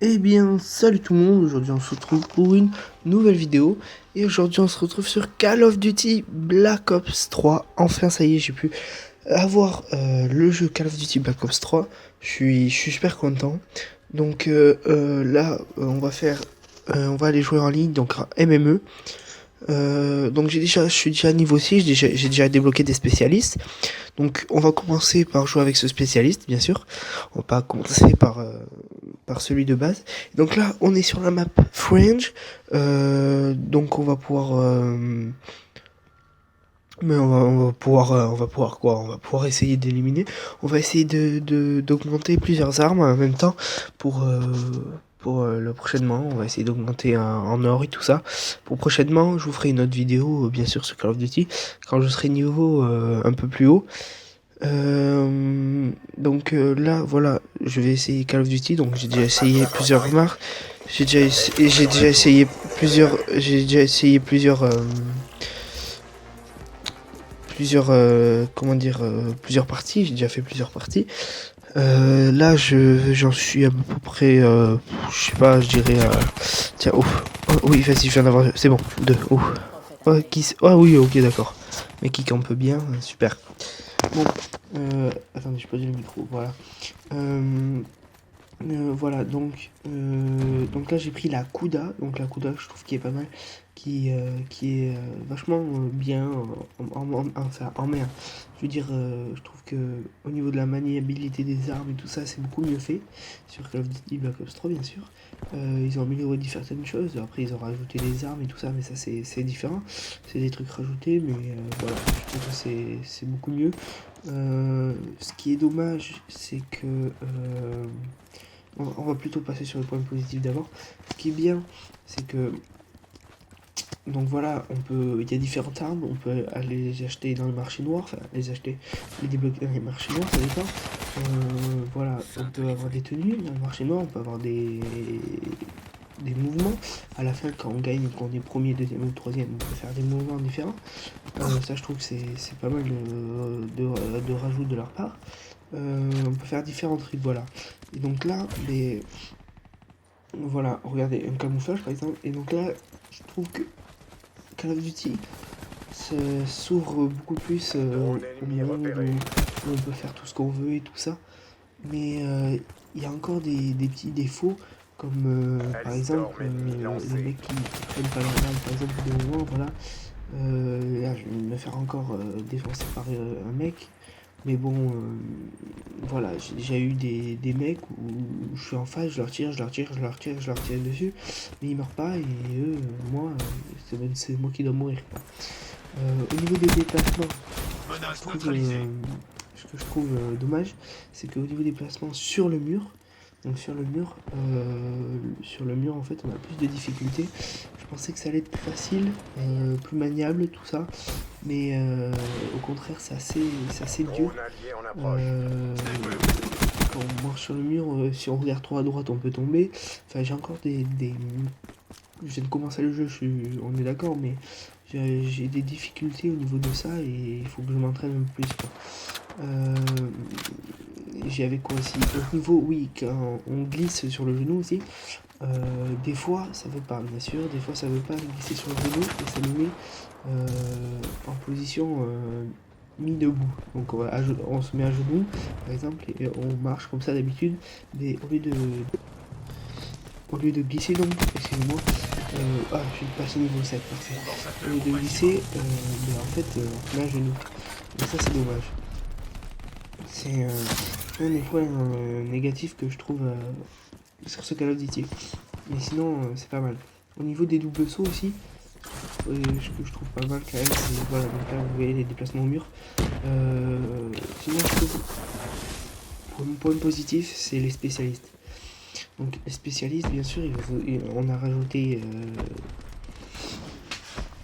Eh bien, salut tout le monde, aujourd'hui on se retrouve pour une nouvelle vidéo. Et aujourd'hui on se retrouve sur Call of Duty Black Ops 3. Enfin ça y est, j'ai pu avoir le jeu Call of Duty Black Ops 3. Je suis super content. Donc là, on va aller jouer en ligne, donc un MME. Donc je suis déjà niveau 6, j'ai déjà débloqué des spécialistes. Donc on va commencer par jouer avec ce spécialiste, bien sûr. On va pas commencer par celui de base. Donc là, on est sur la map Fringe. Donc on va pouvoir... mais on va pouvoir quoi? On va pouvoir essayer d'éliminer. On va essayer d'augmenter plusieurs armes en même temps pour le prochainement. On va essayer d'augmenter en or et tout ça. Pour prochainement, je vous ferai une autre vidéo, bien sûr, sur Call of Duty, quand je serai niveau un peu plus haut. Là, voilà, je vais essayer Call of Duty. Donc j'ai déjà essayé plusieurs marques. J'ai déjà essayé plusieurs parties. J'ai déjà fait plusieurs parties. Là, j'en suis à peu près, je sais pas, je dirais, tiens, ouf. Oh, oui, vas-y, je viens d'avoir, c'est bon, deux, ouf. Oh, ah oui, ok, d'accord. Mais qui campe bien, super. Bon, attendez, je pose le micro, voilà. Voilà, donc là j'ai pris la Kuda, donc la Kuda je trouve qui est pas mal, qui est vachement bien enfin, en mer. Je veux dire, je trouve que au niveau de la maniabilité des armes et tout ça, c'est beaucoup mieux fait sur Call of Duty Black Ops 3 bien sûr. Ils ont amélioré certaines choses, après ils ont rajouté des armes et tout ça, mais ça c'est différent, c'est des trucs rajoutés, mais voilà, je trouve que c'est beaucoup mieux. Ce qui est dommage, c'est que on va plutôt passer sur les points positifs d'abord. Ce qui est bien, c'est que donc voilà, il y a différentes armes, on peut aller les acheter dans le marché noir, enfin les débloquer dans les marchés noirs, ça dépend. Voilà, on peut avoir des tenues dans le marché noir, on peut avoir des mouvements. À la fin, quand on gagne, quand on est premier, deuxième ou troisième, on peut faire des mouvements différents. Ça, je trouve que c'est pas mal de rajout de leur part. On peut faire différents trucs, voilà. Et donc là, voilà, regardez, un camouflage par exemple. Et donc là, je trouve que Call of Duty s'ouvre beaucoup plus au monde où on peut faire tout ce qu'on veut et tout ça. Mais il y a encore des petits défauts, comme par exemple les mecs qui prennent pas leur balle, par exemple, des moments, voilà. Là, je vais me faire encore défoncer par un mec. Mais bon, voilà, j'ai déjà eu des mecs où je suis en face, je leur tire dessus, mais ils meurent pas et eux, moi, c'est moi qui dois mourir. Au niveau des déplacements, ce que je trouve dommage, c'est qu'au niveau des déplacements sur le mur, donc sur le mur en fait on a plus de difficultés. Je pensais que ça allait être plus facile, plus maniable tout ça, mais au contraire c'est assez dur. Quand on marche sur le mur, si on regarde trop à droite on peut tomber. Enfin j'ai encore je viens de commencer le jeu, on est d'accord, mais j'ai des difficultés au niveau de ça et il faut que je m'entraîne un peu plus quoi. J'avais quoi aussi au niveau, oui, quand on glisse sur le genou aussi, des fois ça veut pas, bien sûr, des fois ça veut pas glisser sur le genou et ça nous met en position mis debout. Donc on se met à genoux par exemple et on marche comme ça d'habitude, mais au lieu de glisser donc, excusez-moi, je suis passé niveau 7, parfait. Au lieu de glisser, en fait on se met à genoux. Et ça c'est dommage. C'est un des points négatifs que je trouve sur ce Call of Duty. Mais sinon, c'est pas mal. Au niveau des doubles sauts aussi, ce que je trouve pas mal quand même, c'est voilà, donc là vous voyez les déplacements au mur. Sinon, je trouve, pour mon point positif, c'est les spécialistes. Donc les spécialistes, bien sûr, on a rajouté,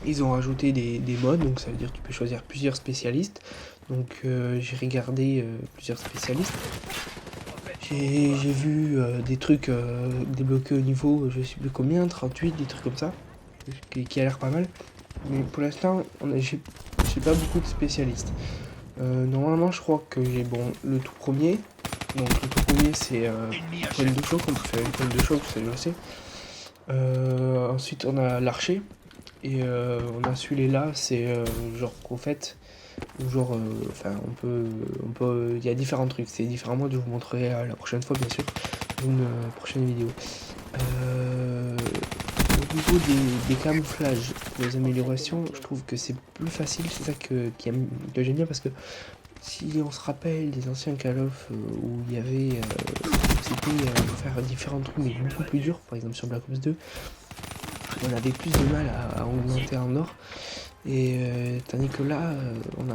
ils ont rajouté des modes, donc ça veut dire que tu peux choisir plusieurs spécialistes. Donc j'ai regardé plusieurs spécialistes. J'ai vu des trucs débloqués au niveau, je sais plus combien, 38, des trucs comme ça, qui a l'air pas mal. Mais pour l'instant, j'ai pas beaucoup de spécialistes. Normalement, je crois que j'ai bon le tout premier, Donc le tout premier c'est pointe de choc, on peut faire une pointe de choc, ça je le sais. Ensuite on a l'archer. Et on a celui-là, c'est genre qu'en fait, genre, enfin on peut, il y a différents trucs, c'est différents modes, je vous montrerai la prochaine fois bien sûr, dans une prochaine vidéo. Au niveau des camouflages, des améliorations, je trouve que c'est plus facile, c'est ça que j'aime bien parce que si on se rappelle des anciens Call of où il y avait, c'était faire différents trucs mais beaucoup plus durs, par exemple sur Black Ops 2, on avait plus de mal à augmenter en or. Et tandis que là, on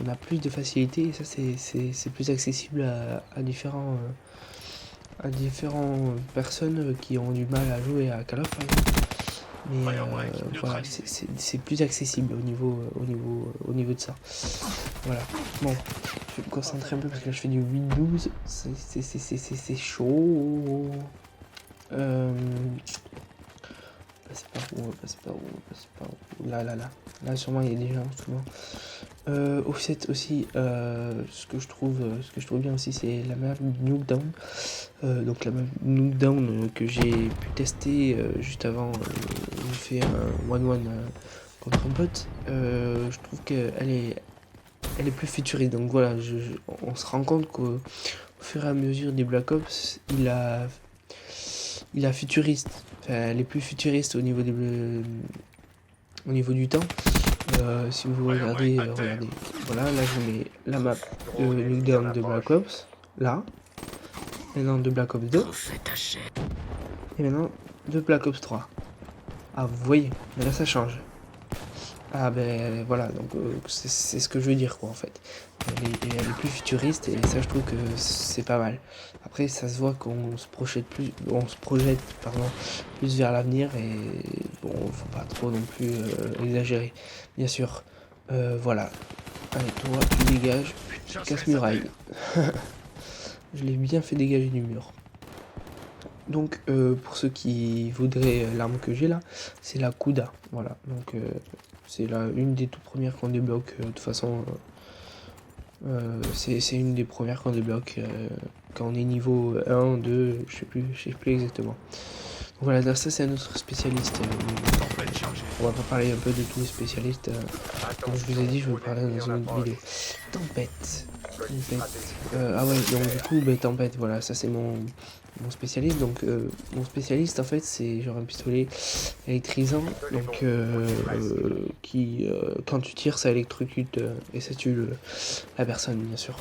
a plus de facilité et ça c'est plus accessible à différentes personnes qui ont du mal à jouer à Call of par exemple. Mais voilà, c'est plus accessible au niveau de ça. Voilà. Bon, je vais me concentrer un peu parce que là je fais du 8-12. C'est chaud. Passe par où. Là sûrement il y a des gens souvent. Offset aussi, ce que je trouve bien aussi c'est la map Nuketown. Donc la map Nuketown que j'ai pu tester juste avant, j'ai fait un 1-1 contre un bot. Je trouve qu'elle est plus futuriste. Donc voilà, on se rend compte qu'au fur et à mesure des Black Ops, il a futuriste. Enfin, elle est plus futuriste au niveau du temps. Si vous regardez, regardez. Voilà, là je mets la map de Nuketown de Black Ops. Là. Maintenant de Black Ops 2. Et maintenant de Black Ops 3. Ah, vous voyez, mais là ça change. Ah ben voilà, donc c'est ce que je veux dire quoi en fait. Elle est plus futuriste et ça je trouve que c'est pas mal. Après ça se voit qu'on se projette plus, plus vers l'avenir et bon faut pas trop non plus exagérer. Bien sûr, voilà. Allez toi tu dégages, putain, casse-muraille. Je l'ai bien fait dégager du mur. Donc pour ceux qui voudraient l'arme que j'ai là, c'est la Kuda. Voilà, donc c'est une des toutes premières qu'on débloque. De toute façon, c'est une des premières qu'on débloque quand on est niveau 1, 2, je sais plus exactement. Donc voilà, ça c'est un autre spécialiste. On va pas parler un peu de tous les spécialistes. Comme je vous ai dit, je vais vous parler dans une autre vidéo. Tempête. Ah ouais, donc du coup, Tempête, voilà, ça c'est mon spécialiste. Donc mon spécialiste en fait c'est genre un pistolet électrisant donc qui quand tu tires ça électrocute et ça tue la personne bien sûr.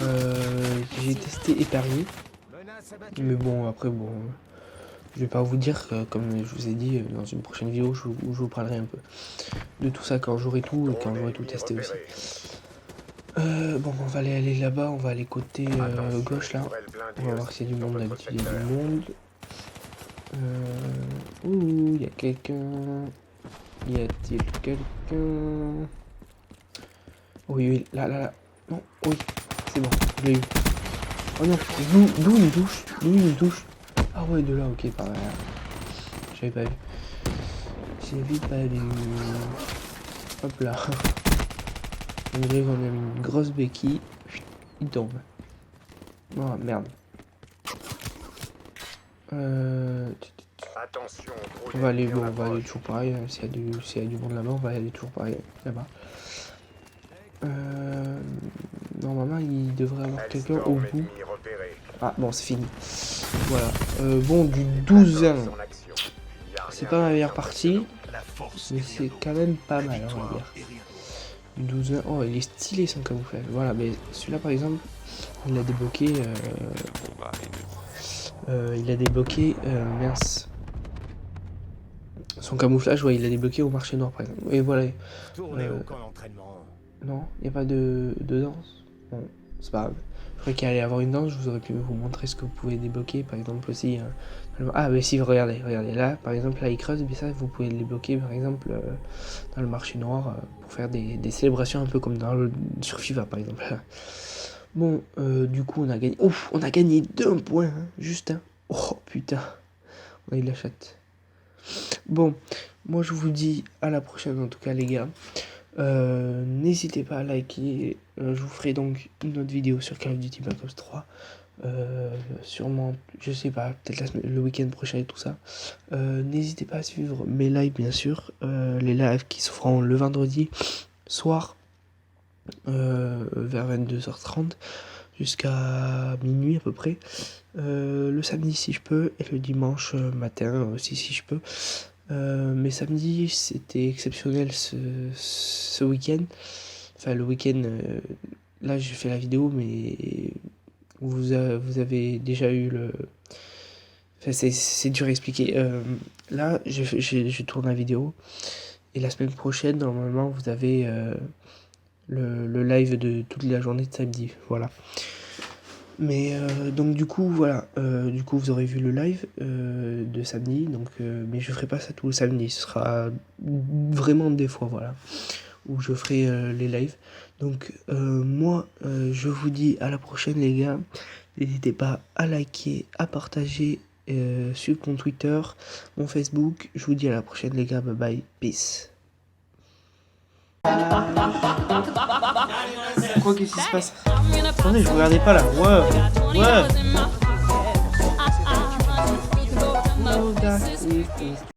J'ai testé épargné mais bon après bon je vais pas vous dire comme je vous ai dit dans une prochaine vidéo où je vous parlerai un peu de tout ça quand j'aurai tout et quand j'aurai tout testé aussi. Bon, on va aller là-bas, on va aller côté gauche là. On va voir s'il y a du monde, d'habitude il y a du monde. Ouh, il y a quelqu'un. Y a-t-il quelqu'un? Oui, là. Non, oui, c'est bon, je l'ai eu. Oh non, d'où une touche? Ah ouais, de là, ok, par là. J'avais pas vu. Hop là. On dirait qu'on a mis une grosse béquille. Il tombe. Oh merde. Attention, on va aller toujours pareil. S'il y a du monde là-bas, on va aller toujours pareil là-bas. Normalement, il devrait y avoir quelqu'un au bout. Ah bon, c'est fini. Voilà. Bon, du 12-1. C'est pas ma meilleure partie. Mais c'est quand même pas mal, on va dire. 12-1. Oh, il est stylé son camouflage. Voilà, mais celui-là par exemple, il a débloqué. Mince. Son camouflage, ouais, il a débloqué au marché noir par exemple. Et voilà. Non, il n'y a pas de danse. Bon, c'est pas grave. Je croyais qu'il allait y avoir une danse, je vous aurais pu vous montrer ce que vous pouvez débloquer, par exemple aussi. Ah, mais si, regardez, là, par exemple, là, il creuse, mais ça, vous pouvez le débloquer, par exemple, dans le marché noir, pour faire des célébrations un peu comme sur FIFA, par exemple. Bon, du coup, on a gagné. Ouf, on a gagné d'un point, hein, juste un. Oh, putain, on a eu de la chatte. Bon, moi, je vous dis à la prochaine, en tout cas, les gars. N'hésitez pas à liker. Je vous ferai donc une autre vidéo sur Call of Duty Black Ops 3. Sûrement, je sais pas, peut-être le week-end prochain et tout ça. N'hésitez pas à suivre mes lives, bien sûr. Les lives qui se feront le vendredi soir vers 22h30 jusqu'à minuit à peu près. Le samedi si je peux et le dimanche matin aussi si je peux. Mais samedi c'était exceptionnel ce week-end. Enfin le week-end, là j'ai fait la vidéo mais vous avez déjà eu le... Enfin c'est dur à expliquer. Là je tourne la vidéo et la semaine prochaine normalement vous avez le live de toute la journée de samedi. Voilà. Mais donc du coup voilà, du coup vous aurez vu le live de samedi, donc mais je ferai pas ça tout le samedi, ce sera vraiment des fois voilà où je ferai les lives. Donc moi je vous dis à la prochaine les gars, n'hésitez pas à liker, à partager, suivre mon Twitter, mon Facebook. Je vous dis à la prochaine les gars, bye bye, peace. Quoi, qu'est-ce qui se passe? Attendez, je regardais pas là. Ouais, ouais.